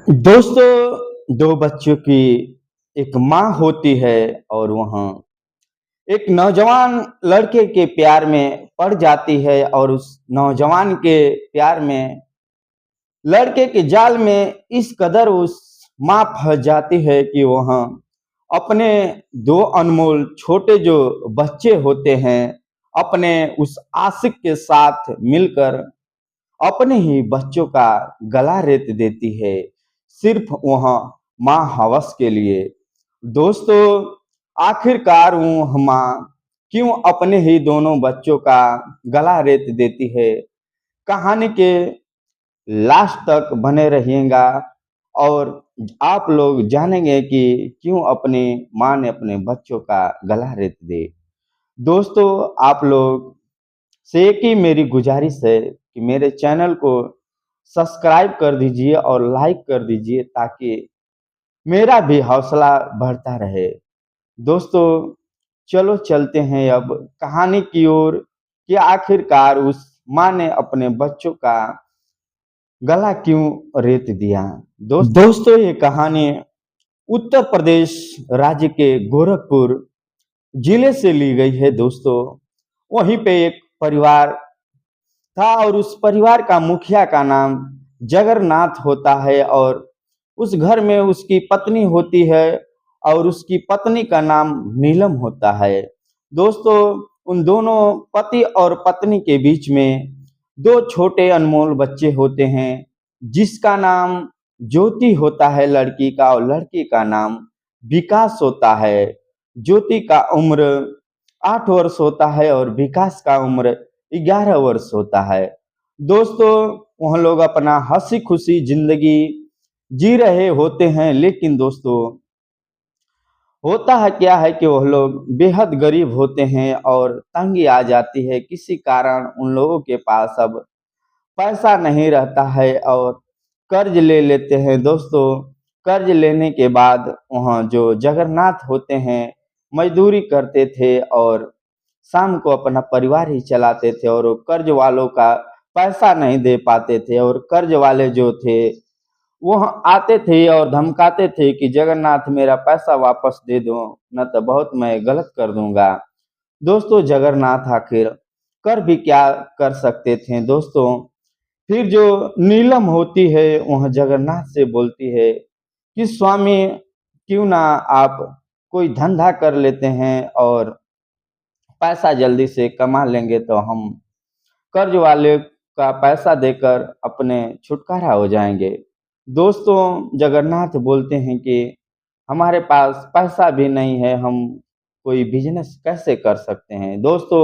दोस्तों, दो बच्चों की एक माँ होती है और वह एक नौजवान लड़के के प्यार में पड़ जाती है और उस नौजवान के प्यार में लड़के के जाल में इस कदर उस माँ फंस जाती है कि वह अपने दो अनमोल छोटे जो बच्चे होते हैं, अपने उस आशिक के साथ मिलकर अपने ही बच्चों का गला रेत देती है, सिर्फ वह माँ हवस के लिए। दोस्तों, आखिरकार वह माँ क्यों अपने ही दोनों बच्चों का गला रेत देती है? कहानी के लास्ट तक बने रहिएगा और आप लोग जानेंगे कि क्यों अपनी माँ ने अपने बच्चों का गला रेत दे। दोस्तों, आप लोग से एक ही मेरी गुजारिश है कि मेरे चैनल को सब्सक्राइब कर दीजिए और लाइक कर दीजिए ताकि मेरा भी हौसला बढ़ता रहे। दोस्तों, चलो चलते हैं अब कहानी की ओर कि आखिरकार उस माँ ने अपने बच्चों का गला क्यों रेत दिया। दोस्तों, ये कहानी उत्तर प्रदेश राज्य के गोरखपुर जिले से ली गई है। दोस्तों, वहीं पे एक परिवार था और उस परिवार का मुखिया का नाम जगन्नाथ होता है और उस घर में उसकी पत्नी होती है और उसकी पत्नी का नाम नीलम होता है। दोस्तों, उन दोनों पति और पत्नी के बीच में दो छोटे अनमोल बच्चे होते हैं, जिसका नाम ज्योति होता है लड़की का और लड़की का नाम विकास होता है। ज्योति का उम्र 8 वर्ष होता है और विकास का उम्र 11 वर्ष होता है। दोस्तों, वह लोग अपना हंसी खुशी जिंदगी जी रहे होते हैं, लेकिन दोस्तों होता है क्या है कि वह लोग बेहद गरीब होते हैं और तंगी आ जाती है। किसी कारण उन लोगों के पास अब पैसा नहीं रहता है और कर्ज ले लेते हैं। दोस्तों, कर्ज लेने के बाद वहाँ जो जगन्नाथ होते हैं मजदूरी करते थे और शाम को अपना परिवार ही चलाते थे और वो कर्ज वालों का पैसा नहीं दे पाते थे और कर्ज वाले जो थे वो आते थे और धमकाते थे कि जगन्नाथ मेरा पैसा वापस दे दो, न तो बहुत मैं गलत कर दूंगा। दोस्तों, जगन्नाथ आखिर कर भी क्या कर सकते थे। दोस्तों, फिर जो नीलम होती है वह जगन्नाथ से बोलती है कि स्वामी, क्यों ना आप कोई धंधा कर लेते हैं और पैसा जल्दी से कमा लेंगे तो हम कर्ज वाले का पैसा देकर अपने छुटकारा हो जाएंगे। दोस्तों, जगन्नाथ बोलते हैं कि हमारे पास पैसा भी नहीं है, हम कोई बिजनेस कैसे कर सकते हैं। दोस्तों,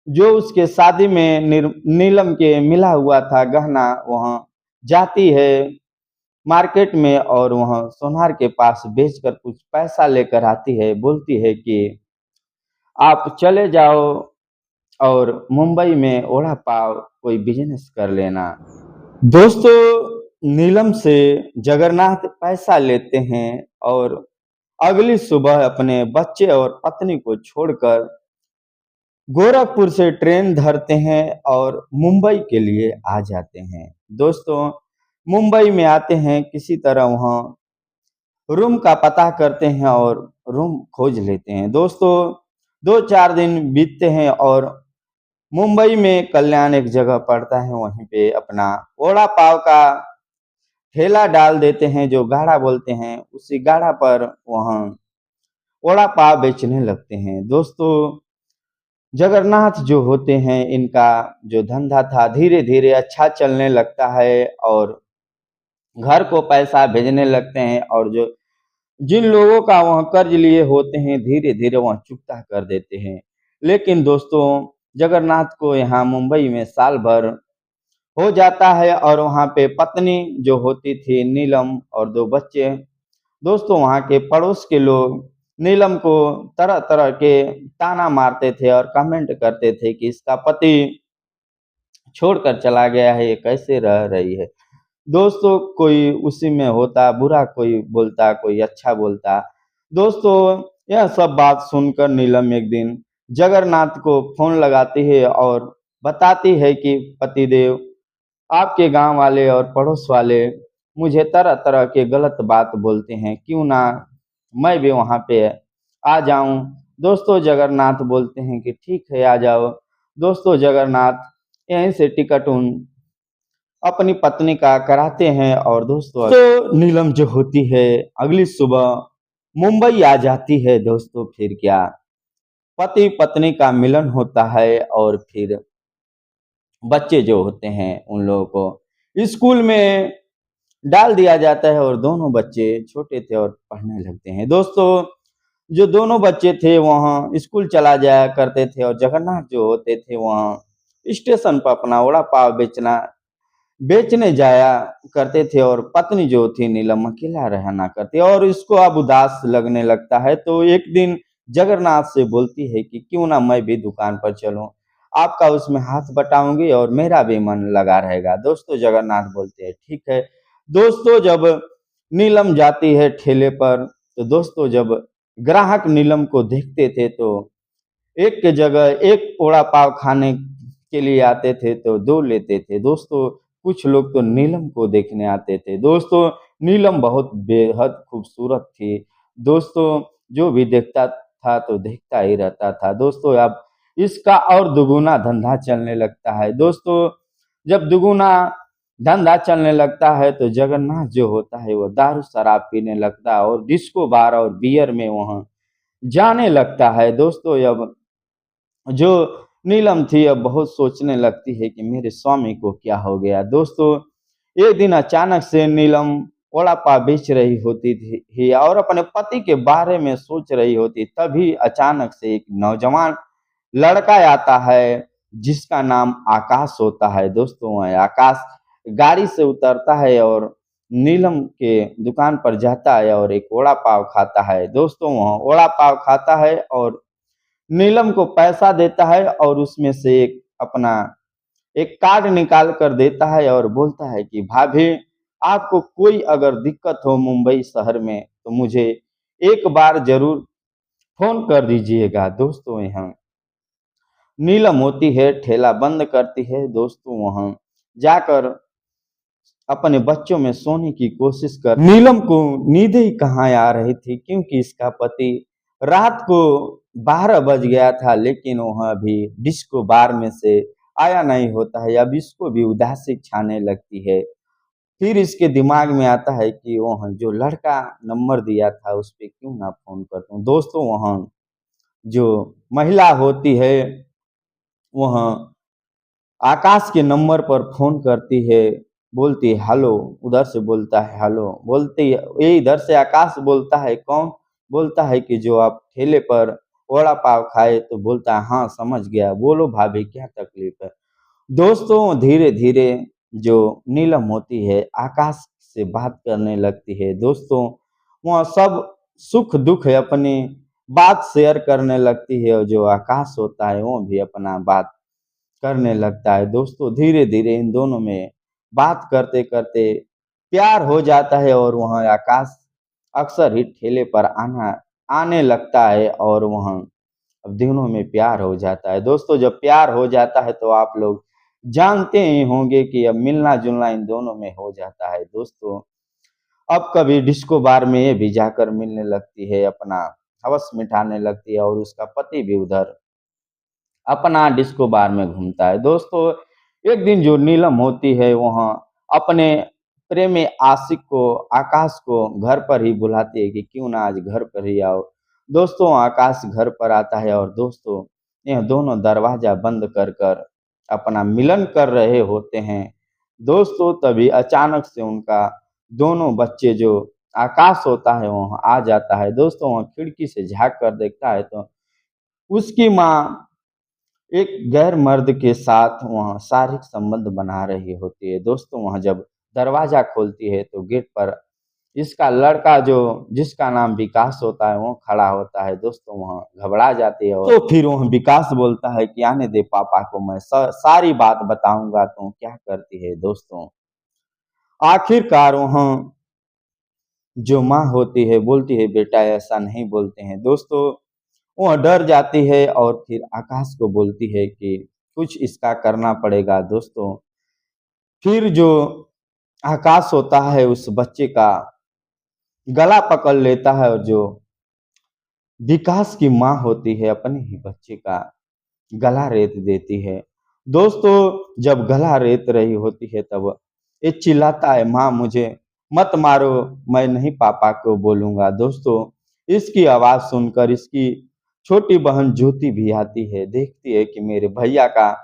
जो उसके शादी में नीलम के मिला हुआ था गहना वह जाती है मार्केट में और वह सोनार के पास बेचकर कुछ पैसा लेकर आती है। बोलती है कि आप चले जाओ और मुंबई में वड़ा पाव कोई बिजनेस कर लेना। दोस्तों, नीलम से जगन्नाथ पैसा लेते हैं और अगली सुबह अपने बच्चे और पत्नी को छोड़कर गोरखपुर से ट्रेन धरते हैं और मुंबई के लिए आ जाते हैं। दोस्तों, मुंबई में आते हैं, किसी तरह वहाँ रूम का पता करते हैं और रूम खोज लेते हैं। दोस्तों, 2-4 दिन बीतते हैं और मुंबई में कल्याण एक जगह पड़ता है, वहीं पे अपना वड़ा पाव का ठेला डाल देते हैं, जो गाढ़ा बोलते हैं। उसी गाढ़ा पर वहाँ वड़ा पाव बेचने लगते हैं। दोस्तों, जगन्नाथ जो होते हैं इनका जो धंधा था धीरे धीरे अच्छा चलने लगता है और घर को पैसा भेजने लगते हैं और जो जिन लोगों का वह कर्ज लिए होते हैं धीरे धीरे वह चुकता कर देते हैं। लेकिन दोस्तों, जगन्नाथ को यहाँ मुंबई में साल भर हो जाता है और वहाँ पे पत्नी जो होती थी नीलम और दो बच्चे। दोस्तों, वहाँ के पड़ोस के लोग नीलम को तरह तरह के ताना मारते थे और कमेंट करते थे कि इसका पति छोड़कर चला गया है, ये कैसे रह रही है। दोस्तों, कोई उसी में होता बुरा, कोई बोलता, कोई अच्छा बोलता। दोस्तों, यह सब बात सुनकर नीलम एक दिन जगन्नाथ को फोन लगाती है और बताती है कि पतिदेव, आपके गांव वाले और पड़ोस वाले मुझे तरह तरह के गलत बात बोलते हैं, क्यों ना मैं भी वहाँ पे आ जाऊं। दोस्तों जगन्नाथ बोलते हैं कि ठीक है आ जाओ। दोस्तों जगन्नाथ यहीं से टिकट उन अपनी पत्नी का कराते हैं और दोस्तों तो नीलम जो होती है अगली सुबह मुंबई आ जाती है। दोस्तों फिर क्या पति पत्नी का मिलन होता है और फिर बच्चे जो होते हैं उन लोगों को स्कूल में डाल दिया जाता है और दोनों बच्चे छोटे थे और पढ़ने लगते हैं। दोस्तों जो दोनों बच्चे थे वहाँ स्कूल चला जाया करते थे और जगन्नाथ जो होते थे वहाँ स्टेशन पर अपना वड़ा पाव बेचने जाया करते थे और पत्नी जो थी नीलम अकेला रहना करती और इसको अब उदास लगने लगता है। तो एक दिन जगन्नाथ से बोलती है कि क्यों ना मैं भी दुकान पर चलूं, आपका उसमें हाथ बटाऊंगी और मेरा भी मन लगा रहेगा। दोस्तों जगन्नाथ बोलते हैं ठीक है। दोस्तों जब नीलम जाती है ठेले पर तो दोस्तों जब ग्राहक नीलम को देखते थे तो एक के जगह एक पोड़ा पाव खाने के लिए आते थे तो दो लेते थे। दोस्तों कुछ लोग तो नीलम को देखने आते थे। दोस्तों नीलम बहुत बेहद खूबसूरत थी। दोस्तों जो भी देखता था तो देखता ही रहता था। दोस्तों अब इसका और दुगुना धंधा चलने लगता है। दोस्तों जब दुगुना धंधा चलने लगता है तो जगन्नाथ जो होता है वो दारू शराब पीने लगता है और डिस्को बार और बियर में वहाँ जाने लगता है। दोस्तों अब जो नीलम थी अब बहुत सोचने लगती है कि मेरे स्वामी को क्या हो गया। दोस्तों एक दिन अचानक से नीलम वड़ा पाव बेच रही होती थी और अपने पति के बारे में सोच रही होती, तभी अचानक से एक नौजवान लड़का आता है जिसका नाम आकाश होता है। दोस्तों वह आकाश गाड़ी से उतरता है और नीलम के दुकान पर जाता है और एक वड़ा पाव खाता है। दोस्तों वह वड़ा पाव खाता है और नीलम को पैसा देता है और उसमें से एक कार्ड निकाल कर देता है और बोलता है कि भाभी आपको कोई अगर दिक्कत हो मुंबई शहर में तो मुझे एक बार जरूर फोन कर दीजिएगा। दोस्तों यहाँ नीलम होती है ठेला बंद करती है। दोस्तों वहाँ जाकर अपने बच्चों में सोने की कोशिश कर नीलम को नींद ही कहाँ आ रही थी क्योंकि इसका पति रात को 12 बज गया था लेकिन वह अभी डिस्को बार में से आया नहीं होता है। अब इसको भी उदासी छाने लगती है। फिर इसके दिमाग में आता है कि वह जो लड़का नंबर दिया था उस पर क्यों ना फोन करता हूँ। दोस्तों वहाँ जो महिला होती है वह आकाश के नंबर पर फोन करती है, बोलती है हेलो, उधर से बोलता है हेलो, बोलती है ये इधर से आकाश बोलता है कौन, बोलता है कि जो आप ठेले पर वड़ा पाव खाए, तो बोलता है हाँ समझ गया, बोलो भाभी क्या तकलीफ है। दोस्तों धीरे धीरे जो नीलम होती है आकाश से बात करने लगती है। दोस्तों वह सब सुख दुख है अपनी बात शेयर करने लगती है और जो आकाश होता है वो भी अपना बात करने लगता है। दोस्तों धीरे धीरे इन दोनों में बात करते करते प्यार हो जाता है और वहाँ आकाश अक्सर ही ठेले पर आने लगता है और वहाँ अब दोनों में प्यार हो जाता है। दोस्तों जब प्यार हो जाता है तो आप लोग जानते ही होंगे कि अब मिलना जुलना इन दोनों में हो जाता है। दोस्तों अब कभी डिस्को बार में ये भी जाकर मिलने लगती है, अपना हवस मिटाने लगती है और उसका पति भी उधर अपना डिस्को बार में घूमता है। दोस्तों एक दिन जो नीलम होती है वहाँ अपने प्रेमी आशिक को आकाश को घर पर ही बुलाती है कि क्यों ना आज घर पर ही आओ। दोस्तों आकाश घर पर आता है और दोस्तों यह दोनों दरवाजा बंद कर कर अपना मिलन कर रहे होते हैं। दोस्तों तभी अचानक से उनका दोनों बच्चे जो आकाश होता है वहाँ आ जाता है। दोस्तों वहाँ खिड़की से झाँक कर देखता है तो उसकी माँ एक गैर मर्द के साथ वहाँ शारीरिक संबंध बना रही होती है। दोस्तों वहाँ जब दरवाजा खोलती है तो गेट पर इसका लड़का जो जिसका नाम विकास होता है वो खड़ा होता है। दोस्तों वहाँ घबरा जाती है और तो फिर वह विकास बोलता है कि आने दे पापा को, मैं सारी बात बताऊंगा। तो क्या करती है दोस्तों आखिरकार वहाँ जो माँ होती है बोलती है बेटा ऐसा नहीं बोलते हैं। दोस्तों वह डर जाती है और फिर आकाश को बोलती है कि कुछ इसका करना पड़ेगा। दोस्तों फिर जो आकाश होता है उस बच्चे का गला पकड़ लेता है, और जो विकास की माँ होती है अपने ही बच्चे का गला रेत देती है। दोस्तों, जब गला रेत रही होती है तब ये चिल्लाता है, माँ मुझे मत मारो, मैं नहीं पापा को बोलूंगा। दोस्तों, इसकी आवाज सुनकर इसकी छोटी बहन ज्योति भी आती है, देखती है कि मेरे भैया का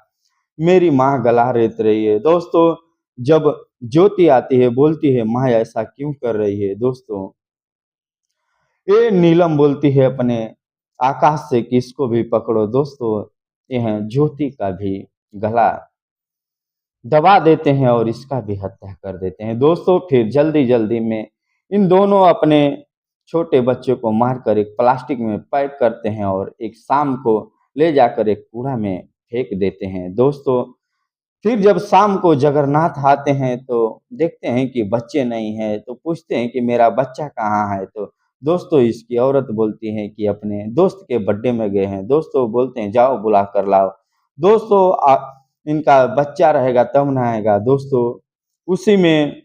मेरी माँ गला रेत रही है। दोस्तों, जब ज्योति आती है बोलती है, माँ ऐसा क्यों कर रही है। दोस्तों, ये नीलम बोलती है अपने आकाश से कि इसको भी पकड़ो। दोस्तों, यह ज्योति का भी गला दबा देते हैं और इसका भी हत्या कर देते हैं। दोस्तों, फिर जल्दी जल्दी में इन दोनों अपने छोटे बच्चे को मारकर एक प्लास्टिक में पैक करते हैं और एक शाम को ले जाकर एक कूड़ा में फेंक देते हैं। दोस्तों, फिर जब शाम को जगन्नाथ आते हैं तो देखते हैं कि बच्चे नहीं हैं, तो पूछते हैं कि मेरा बच्चा कहाँ है। तो दोस्तों, इसकी औरत बोलती है कि अपने दोस्त के बर्थडे में गए हैं। दोस्तों बोलते हैं जाओ बुला कर लाओ। दोस्तों, इनका बच्चा रहेगा तब ना आएगा। दोस्तों, उसी में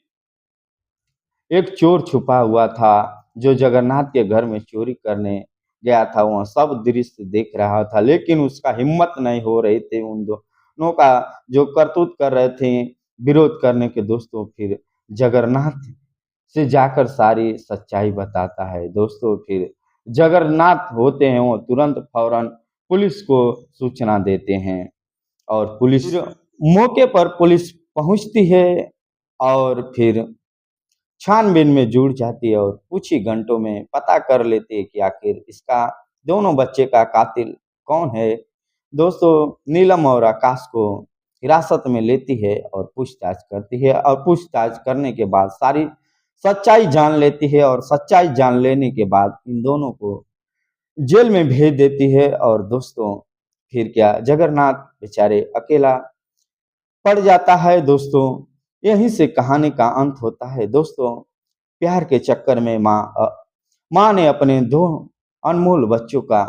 एक चोर छुपा हुआ था जो जगन्नाथ के घर में चोरी करने गया था, वह सब दृश्य देख रहा था, लेकिन उसका हिम्मत नहीं हो रही थी उन दोनों का जो करतूत कर रहे थे विरोध करने के। दोस्तों, फिर जगन्नाथ से जाकर सारी सच्चाई बताता है। दोस्तों, फिर जगन्नाथ होते हैं वो तुरंत फौरन पुलिस को सूचना देते हैं और पुलिस मौके पर पुलिस पहुंचती है और फिर छानबीन में जुड़ जाती है और कुछ ही घंटों में पता कर लेती है कि आखिर इसका दोनों बच्चे का कातिल कौन है। दोस्तों, नीलम और आकाश को हिरासत में लेती है और पूछताछ करती है, और पूछताछ करने के बाद सारी सच्चाई जान लेती है, और सच्चाई जान लेने के बाद इन दोनों को जेल में भेज देती है। और दोस्तों, फिर क्या, जगन्नाथ बेचारे अकेला पड़ जाता है। दोस्तों, यहीं से कहानी का अंत होता है। दोस्तों, प्यार के चक्कर में माँ ने अपने दो अनमोल बच्चों का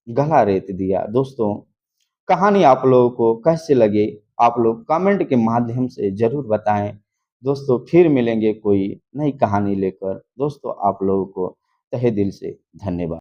गला रेत दिया। दोस्तों, कहानी आप लोगों को कैसे लगी, आप लोग कमेंट के माध्यम से जरूर बताएं। दोस्तों, फिर मिलेंगे कोई नई कहानी लेकर। दोस्तों, आप लोगों को तहे दिल से धन्यवाद।